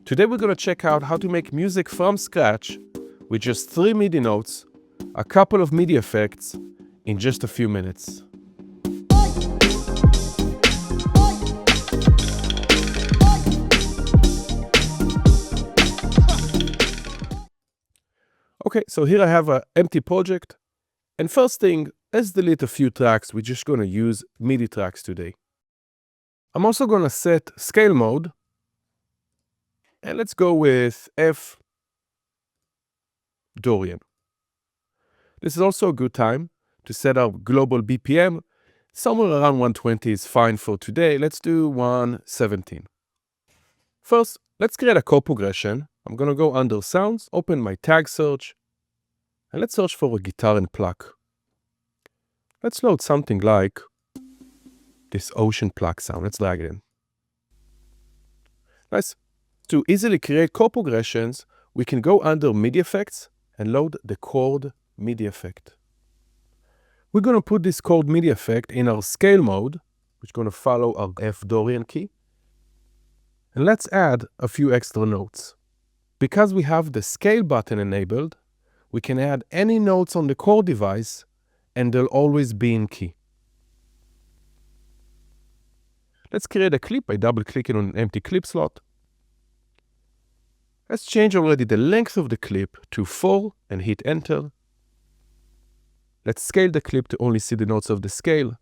Today we're going to check out how to make music from scratch with just 3 MIDI notes, a couple of MIDI effects in just a few minutes. Okay, so here I have an empty project. And first thing, let's delete a few tracks. We're just going to use MIDI tracks today. I'm also going to set scale mode. And let's go with F Dorian. This is also a good time to set up global BPM. Somewhere around 120 is fine for today. Let's do 117. First, let's create a chord progression. I'm going to go under Sounds, open my tag search, and let's search for a guitar and pluck. Let's load something like this ocean pluck sound. Let's drag it in. Nice. To easily create chord progressions, we can go under MIDI effects and load the chord MIDI effect. We're going to put this chord MIDI effect in our scale mode, which is going to follow our F Dorian key. And let's add a few extra notes. Because we have the scale button enabled, we can add any notes on the chord device and they'll always be in key. Let's create a clip by double-clicking on an empty clip slot. Let's change already the length of the clip to 4 and hit enter. Let's scale the clip to only see the notes of the scale. I'm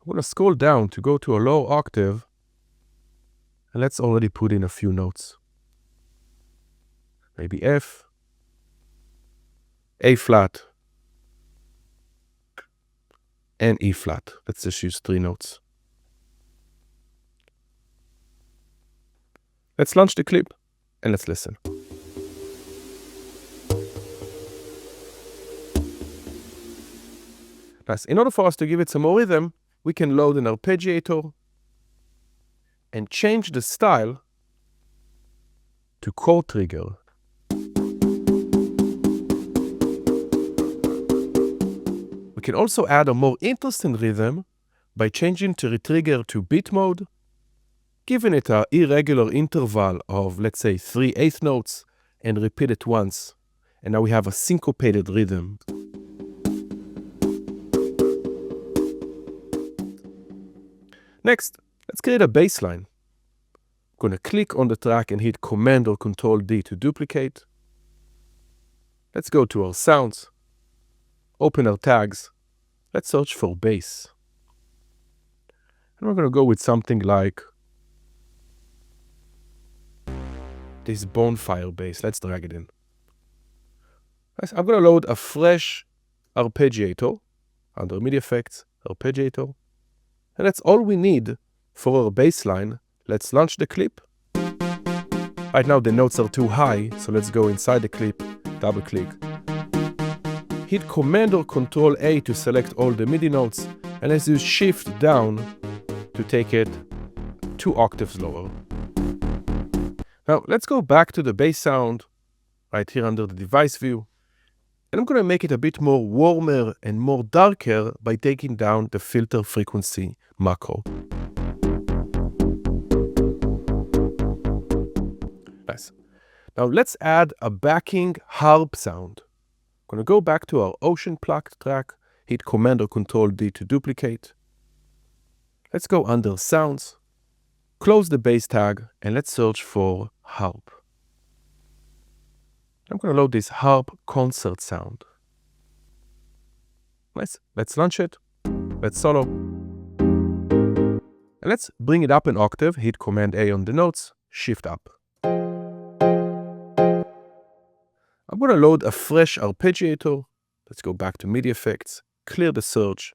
going to scroll down to go to a lower octave. And let's already put in a few notes. Maybe F, A flat, and E flat. Let's just use 3 notes. Let's launch the clip and let's listen. Nice. In order for us to give it some more rhythm, we can load an arpeggiator and change the style to chord trigger. We can also add a more interesting rhythm by changing the trigger to beat mode, giving it an irregular interval of, let's say, 3/8 notes, and repeat it once. And now we have a syncopated rhythm. Next, let's create a bassline. I'm going to click on the track and hit Command or Control D to duplicate. Let's go to our sounds, open our tags. Let's search for bass. And we're going to go with something like this bonfire bass. Let's drag it in. I'm going to load a fresh arpeggiator under MIDI effects, arpeggiator. And that's all we need for our bass line. Let's launch the clip. Right now the notes are too high, so let's go inside the clip, double click. Hit Command or Control A to select all the MIDI notes, and let's use Shift down to take it 2 octaves lower. Now let's go back to the bass sound right here under the device view. And I'm going to make it a bit more warmer and more darker by taking down the filter frequency macro. Nice. Now let's add a backing harp sound. I'm going to go back to our ocean plucked track, hit Command or Control D to duplicate. Let's go under Sounds, close the bass tag, and let's search for harp. I'm going to load this harp concert sound. Nice. Let's launch it. Let's solo. And let's bring it up an octave. Hit Command A on the notes. Shift up. I'm going to load a fresh arpeggiator. Let's go back to MIDI effects, clear the search,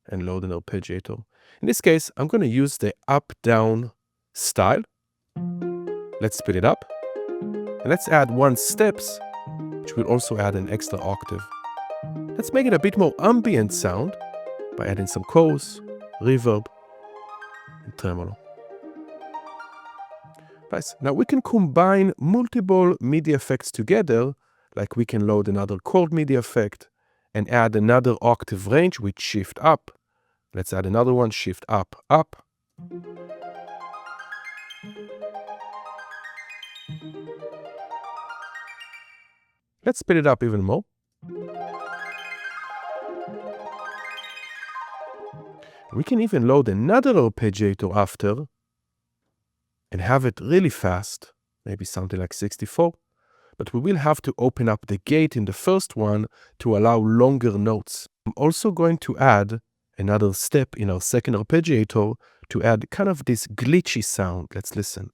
and load an arpeggiator. In this case, I'm going to use the up-down style. Let's speed it up. And let's add 1 steps, which will also add an extra octave. Let's make it a bit more ambient sound by adding some chorus, reverb, and tremolo. Nice. Now we can combine multiple MIDI effects together, like we can load another chord MIDI effect and add another octave range with Shift up. Let's add another one, Shift up, up. Let's speed it up even more. We can even load another arpeggiator after and have it really fast, maybe something like 64. But we will have to open up the gate in the first one to allow longer notes. I'm also going to add another step in our second arpeggiator to add kind of this glitchy sound. Let's listen.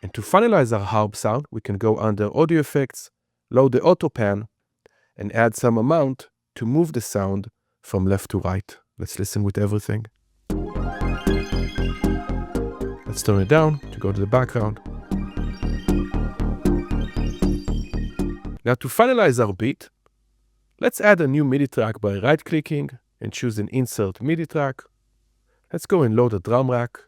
And to finalize our harp sound, we can go under Audio Effects, load the Auto Pan, and add some amount to move the sound from left to right. Let's listen with everything. Let's turn it down to go to the background. Now to finalize our beat, let's add a new MIDI track by right-clicking and choose an Insert MIDI track. Let's go and load a drum rack.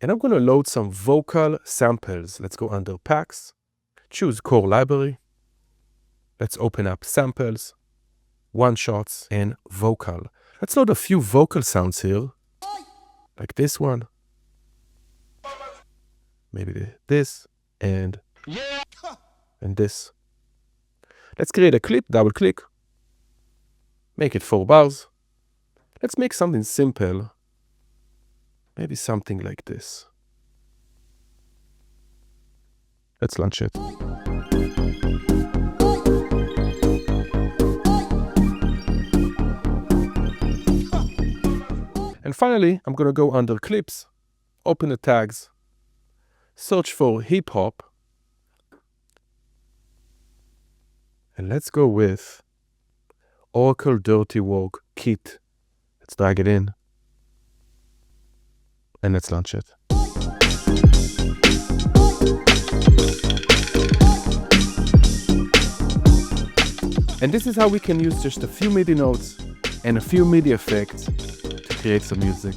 And I'm going to load some vocal samples. Let's go under Packs, choose Core Library. Let's open up Samples, One-Shots, and Vocal. Let's load a few vocal sounds here, like this one. Maybe this, and this. Let's create a clip, double-click. Make it 4 bars. Let's make something simple. Maybe something like this. Let's launch it. And finally, I'm going to go under Clips, open the tags, search for hip hop, and let's go with Oracle Dirty Work Kit. Let's drag it in. And let's launch it. And this is how we can use just a few MIDI notes and a few MIDI effects to create some music.